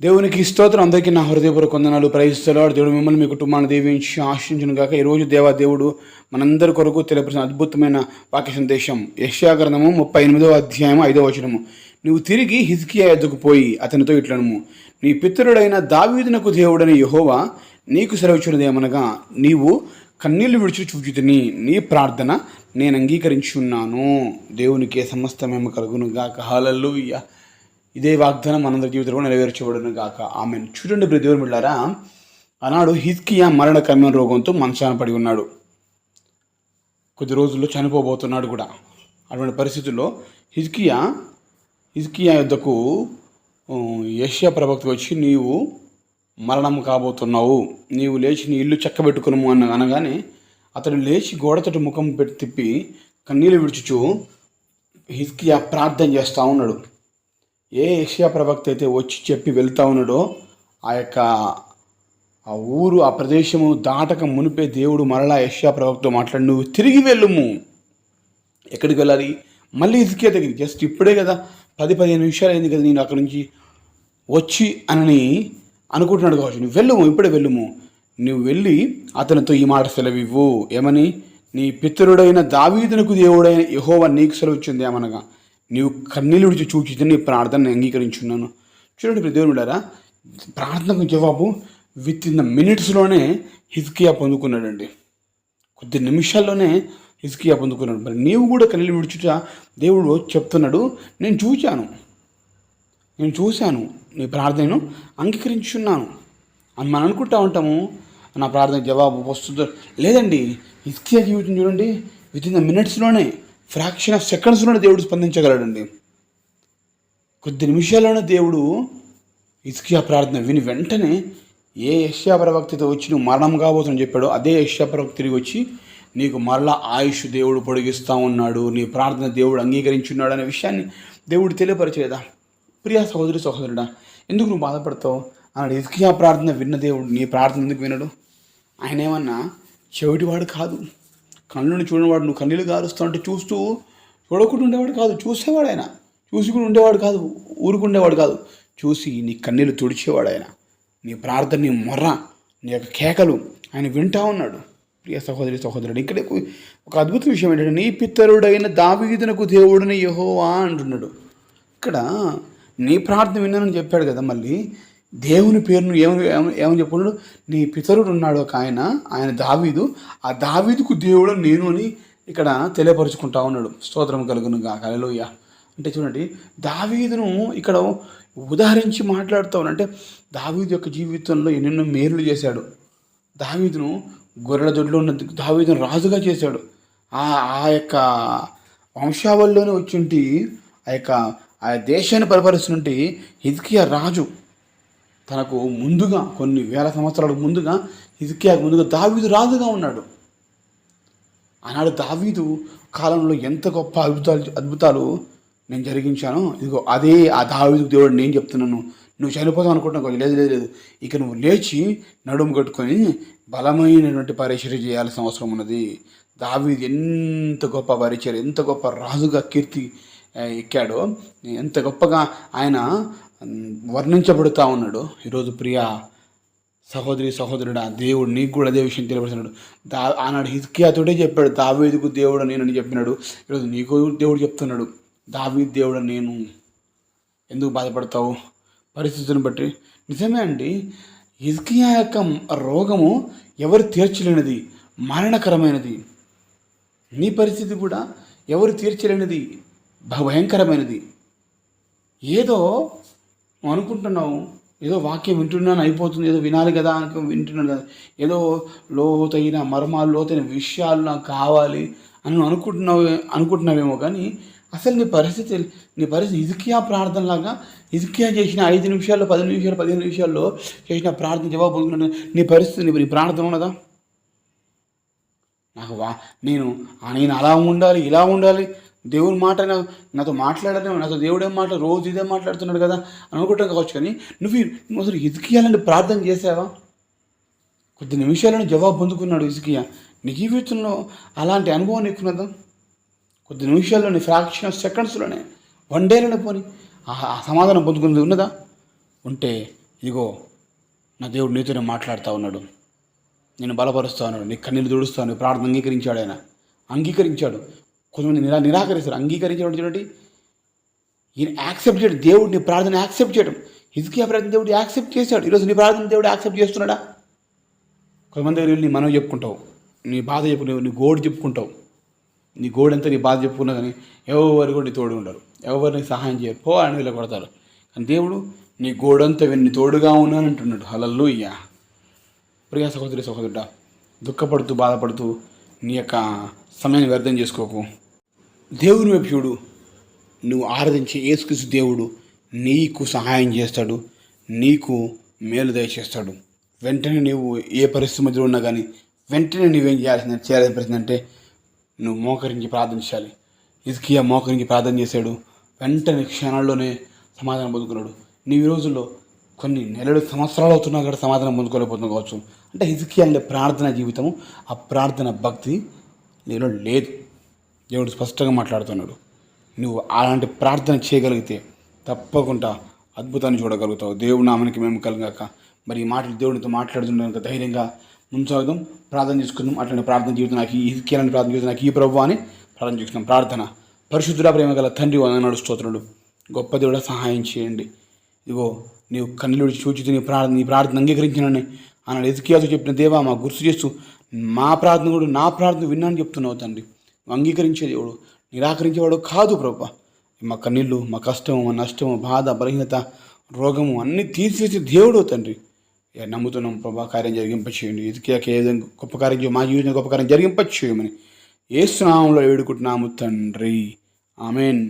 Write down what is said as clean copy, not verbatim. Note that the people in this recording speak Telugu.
దేవునికి స్తోత్రం. అందరికీ నా హృదయపూర్వక వందనాలు. ప్రైస్తలాడు. దేవుడు మిమ్మల్ని మీ కుటుంబాన్ని దీవించి ఆశించును గాక. ఈరోజు దేవుడు మనందరి కొరకు తెలియపరిచిన అద్భుతమైన వాక్య సందేశం యెషయా గ్రంథము 38వ అధ్యాయం 5వ వచనము. నువ్వు తిరిగి హిజ్కియా యొద్దకు పోయి అతనితో ఇట్లనుము, నీ పితరుడైన దావీదునకు దేవుడైన యెహోవా నీకు సెలవిచ్చినదేమనగా, నీవు కన్నీళ్లు విడిచి చూచుతిని, నీ ప్రార్థన నేను అంగీకరించున్నాను. దేవునికి సమస్తమేమ కలుగును గాక. హల్లెలూయా. ఇదే వాగ్దానం మనందరి జీవితంలో నెరవేర్చబడును గాక. ఆమెన్. చూడండి ప్రియ దేవుని బిడ్డలారా, ఆనాడు హిజ్కియా మరణకరమైన రోగంతో మంచాన పడి ఉన్నాడు. కొద్ది రోజుల్లో చనిపోబోతున్నాడు కూడా. అటువంటి పరిస్థితుల్లో హిజ్కియా యొద్దకు యెషయా ప్రవక్త వచ్చి, నీవు మరణం కాబోతున్నావు, నీవు లేచి నీ ఇల్లు చక్కబెట్టుకును అనగానే అతడు లేచి గోడతోటి ముఖం పెట్టి తిప్పి కన్నీళ్ళు విడుచుచు హిజ్కియా ప్రార్థన చేస్తూ ఉన్నాడు. ఏ యెషయా ప్రవక్త అయితే వచ్చి చెప్పి వెళ్తా ఉన్నాడో ఆ ఊరు ఆ ప్రదేశము దాటక మునిపే దేవుడు మరలా యెషయా ప్రవక్తతో మాట్లాడి, నువ్వు తిరిగి వెళ్ళుము. ఎక్కడికి వెళ్ళాలి? మళ్ళీ హిజ్కియా దగ్గరికి. జస్ట్ ఇప్పుడే కదా 10-15 నిమిషాలు అయింది కదా నేను అక్కడి నుంచి వచ్చి అని అనుకుంటున్నాడు కావచ్చు. నువ్వు వెళ్ళుము, ఇప్పుడే వెళ్ళుము. నువ్వు వెళ్ళి అతనితో ఈ మాట సెలవివ్వు. ఏమని? నీ పితరుడైన దావీదునకు దేవుడైన యెహోవా నీకు సెలవిచ్చింది ఏమనగా, నీవు కన్నీళ్ళు విడిచి చూచితే నీ ప్రార్థనను అంగీకరించున్నాను. చూడండి దేవుని బిడ్డలారా, ప్రార్థనకు జవాబు విత్ ఇన్ మినిట్స్లోనే హిజ్కియా పొందుకున్నాడండి. కొద్ది నిమిషాల్లోనే హిజ్కియా పొందుకున్నాడు. మరి నీవు కూడా కన్నీళ్ళు విడిచుట దేవుడు చెప్తున్నాడు, నేను చూశాను, నీ ప్రార్థనను అంగీకరించున్నాను అని మనం అనుకుంటా ఉంటాము. నా ప్రార్థన జవాబు వస్తుందో లేదండి. హిజ్కియా జీవితం చూడండి, విత్ ఇన్ ద మినిట్స్లోనే, ఫ్రాక్షన్ ఆఫ్ సెకండ్స్లోనే దేవుడు స్పందించగలడండి. కొద్ది నిమిషాల్లోనే దేవుడు హిజ్కియా ప్రార్థన విని వెంటనే ఏ యెషయా ప్రవక్తతో వచ్చి నువ్వు మరణం కాబోతుందని చెప్పాడో అదే యెషయా ప్రవక్త తిరిగి వచ్చి నీకు మరలా ఆయుష్ దేవుడు పొడిగిస్తూ ఉన్నాడు, నీ ప్రార్థన దేవుడు అంగీకరించున్నాడు అనే విషయాన్ని దేవుడు తెలియపరిచేదా. ప్రియా సహోదరుడా, ఎందుకు నువ్వు బాధపడతావు? అన్నాడు. హిజ్కియా ప్రార్థన విన్న దేవుడు నీ ప్రార్థన ఎందుకు వినడు? ఆయన ఏమన్నా చెవిటివాడు కాదు, కళ్ళను చూడవాడు. నువ్వు కన్నీళ్ళు గారుస్తూ అంటే చూడకుండా ఉండేవాడు కాదు, చూసేవాడు ఆయన. చూసుకుని ఉండేవాడు కాదు, ఊరుకుండేవాడు కాదు, చూసి నీ కన్నీళ్ళు తుడిచేవాడు ఆయన. నీ ప్రార్థన, నీ మొర్ర, నీ యొక్క కేకలు ఆయన వింటా ఉన్నాడు. ప్రియ సహోదరుడు, ఇక్కడ ఒక అద్భుత విషయం ఏంటంటే, నీ పితరుడైన దావీదునకు దేవుడని యెహోవా అంటున్నాడు. ఇక్కడ నీ ప్రార్థన విన్నానని చెప్పాడు కదా. మళ్ళీ దేవుని పేరును ఏమని చెప్పుకున్నాడు? నీ పితరుడు ఉన్నాడు ఒక ఆయన దావీదు, ఆ దావీదుకు దేవుడు నేను అని ఇక్కడ తెలియపరుచుకుంటా ఉన్నాడు. స్తోత్రం కలుగును గాక. హల్లెలూయా. అంటే చూడండి, దావీదును ఇక్కడ ఉదాహరించి మాట్లాడుతూ అంటే దావీదు యొక్క జీవితంలో ఎన్నెన్నో మేలులు చేశాడు. దావీదును గొర్రెల దొడ్లో ఉన్న దావీదును రాజుగా చేశాడు. ఆ యొక్క వంశావళిలోనే వచ్చి ఆ దేశాన్ని పరిపాలిస్తున్నట్టు హిజ్కియా రాజు తనకు ముందుగా కొన్ని వేల సంవత్సరాల ముందుగా హిజ్కియాకు ముందుగా దావీదు రాజుగా ఉన్నాడు. ఆనాడు దావీదు కాలంలో ఎంత గొప్ప అద్భుతాలు నేను జరిగించానో, ఇదిగో అదే ఆ దావీదు దేవుడు నేను చెప్తున్నాను. నువ్వు చనిపోతావు అనుకుంటున్నావు, లేదు, ఇక నువ్వు లేచి నడుము కట్టుకొని బలమైనటువంటి పరిచర్య చేయాల్సిన అవసరం ఉన్నది. దావీదు ఎంత గొప్ప పరిచర్య, ఎంత గొప్ప రాజుగా కీర్తి ఎక్కాడో, ఎంత గొప్పగా ఆయన వర్ణించబడుతూ ఉన్నాడు. ఈరోజు ప్రియ సహోదరుడా, దేవుడు నీకు కూడా అదే విషయం తెలియపడుతున్నాడు. ఆనాడు హిజ్కియాతోటే చెప్పాడు, దావీదుకు దేవుడు నేనని చెప్పినాడు. ఈరోజు నీకు దేవుడు చెప్తున్నాడు, దావీదు దేవుడు నేను. ఎందుకు బాధపడతావు పరిస్థితిని బట్టి? నిజమే అండి, హిజ్కియా యొక్క రోగము ఎవరు తీర్చలేనిది, మరణకరమైనది. నీ పరిస్థితి కూడా ఎవరు తీర్చలేనిది, భయంకరమైనది. ఏదో అనుకుంటున్నావు, ఏదో వాక్యం వింటున్నాను అయిపోతుంది, ఏదో వినాలి కదా వింటున్నాను కదా, ఏదో లోతైన మర్మాలు, లోతైన విషయాలు నాకు కావాలి అని అనుకుంటున్నావేమో. కానీ అసలు నీ పరిస్థితి హిజ్కియా ప్రార్థనలాగా, హిజ్కియా చేసిన 5 నిమిషాల్లో 10 నిమిషాలు 15 నిమిషాల్లో చేసిన ప్రార్థన జవాబు పొందుకున్నాను. నీ పరిస్థితి, నీ ప్రార్థన ఉన్నదా? నేను అలా ఉండాలి, ఇలా ఉండాలి, దేవుని మాట నాతో మాట్లాడాలి, నాతో దేవుడేం రోజు ఇదే మాట్లాడుతున్నాడు కదా అనుకుంటాం కావచ్చు. కానీ నువ్వు అసలు హిజ్కియాలని ప్రార్థన చేసావా? కొద్ది నిమిషాలను జవాబు పొందుకున్నాడు హిజ్కియా. నీ జీవితంలో అలాంటి అనుభవం నీకున్నదా? కొద్ది నిమిషాల్లోనే, ఫ్రాక్షన్ ఆఫ్ సెకండ్స్లోనే, 1 డేలోనే పోని ఆ సమాధానం పొందుకున్నది ఉన్నదా? ఉంటే ఇదిగో నా దేవుడు నీతోనే మాట్లాడుతూ ఉన్నాడు, నేను బలపరుస్తూ ఉన్నాడు, నీ కన్నీళ్ళు తుడుస్తాను. ప్రార్థన అంగీకరించాడు, ఆయన అంగీకరించాడు. కొంతమంది నిరాకరిస్తారు. అంగీకరించాడు చూడండి, ఈయన యాక్సెప్ట్ చేయడం, దేవుడు నీ ప్రార్థన యాక్సెప్ట్ చేయడం. హిజ్కియా ప్రార్థన దేవుడు యాక్సెప్ట్ చేశాడు. ఈరోజు నీ ప్రార్థన దేవుడు యాక్సెప్ట్ చేస్తున్నాడా? కొంతమంది దగ్గర నీ మనవి చెప్పుకుంటావు, నీ బాధ చెప్పుకుంటావు, నీ గోడు చెప్పుకుంటావు, నీ గోడంతా నీ బాధ చెప్పుకున్నా కానీ ఎవరు కూడా నీ తోడు ఉండరు, ఎవరు నీకు సహాయం చేయరు, పో అని వీళ్ళ కొడతారు. కానీ దేవుడు నీ గోడంతా విని తోడుగా ఉన్నాను అంటున్నాడు. హల్లెలూయా. ప్రియ సహోదరి సహోదరుడా, దుఃఖపడుతూ బాధపడుతూ నీ యొక్క సమయాన్ని వ్యర్థం చేసుకోకు. దేవుని వైపు చూడు. నువ్వు ఆరాధించే యేసుక్రీస్తు దేవుడు నీకు సహాయం చేస్తాడు, నీకు మేలు దయచేస్తాడు. వెంటనే నువ్వు ఏ పరిస్థితి మధ్యలో ఉన్నా కానీ వెంటనే నువ్వేం చేయాల్సిన పరిస్థితి అంటే నువ్వు మోకరించి ప్రార్థించాలి. హిజ్కియా మోకరించి ప్రార్థన చేశాడు, వెంటనే క్షణాల్లోనే సమాధానం పొందుకున్నాడు. నీవు ఈ రోజుల్లో కొన్ని నెలలు సంవత్సరాలు అవుతున్నా కూడా సమాధానం పొందుకోలేకపోతున్నా కావచ్చు. అంటే హిజ్కియా అంటే ప్రార్థన జీవితము, ఆ ప్రార్థన భక్తి నీలో లేదు. దేవుడు స్పష్టంగా మాట్లాడుతున్నాడు. నువ్వు అలాంటి ప్రార్థన చేయగలిగితే తప్పకుండా అద్భుతాన్ని చూడగలుగుతావు. దేవుడు నామానికి మేము కలగాక. మరి ఈ మాటలు దేవునితో మాట్లాడుతున్న ధైర్యంగా ముంసాగుదాం, ప్రార్థన చేసుకుందాం. అట్లనే ప్రార్థన జీవితం నాకు ఈ హిజ్కియాని ప్రార్థన జీవితం నాకు ఈ ప్రభువా అని ప్రార్థన చేసుకుందాం. ప్రార్థన. పరిశుద్ధుడా, ప్రేమ గల తండ్రి వందనాలు స్తోత్రుడు, గొప్ప దేవుడా, సహాయం చేయండి. ఇదిగో నీవు కన్నులు చూచి నీ ప్రార్థన అంగీకరించినని అన్నాడు హిజ్కియాతో చెప్పిన దేవా మాకు గుర్తు చేస్తూ మా ప్రార్థన కూడా నా ప్రార్థన విన్నాను చెప్తున్నావు తండ్రి. అంగీకరించే దేవుడు, నిరాకరించేవాడు కాదు ప్రభువా. మా కన్నీళ్ళు, మా కష్టము, మా నష్టము, బాధ, బలహీనత, రోగము అన్నీ తీసివేసే దేవుడు తండ్రి. నమ్ముతున్నాం ప్రభా, కార్యం జరిగింపచేయండి. హిజ్కియాకి ఏ విధంగా గొప్ప కార్యం చేయ, మా జీవితంలో గొప్ప కార్యం జరిగింపచేయమని యేసు నామములో వేడుకుంటున్నాము తండ్రి. ఆమేన్.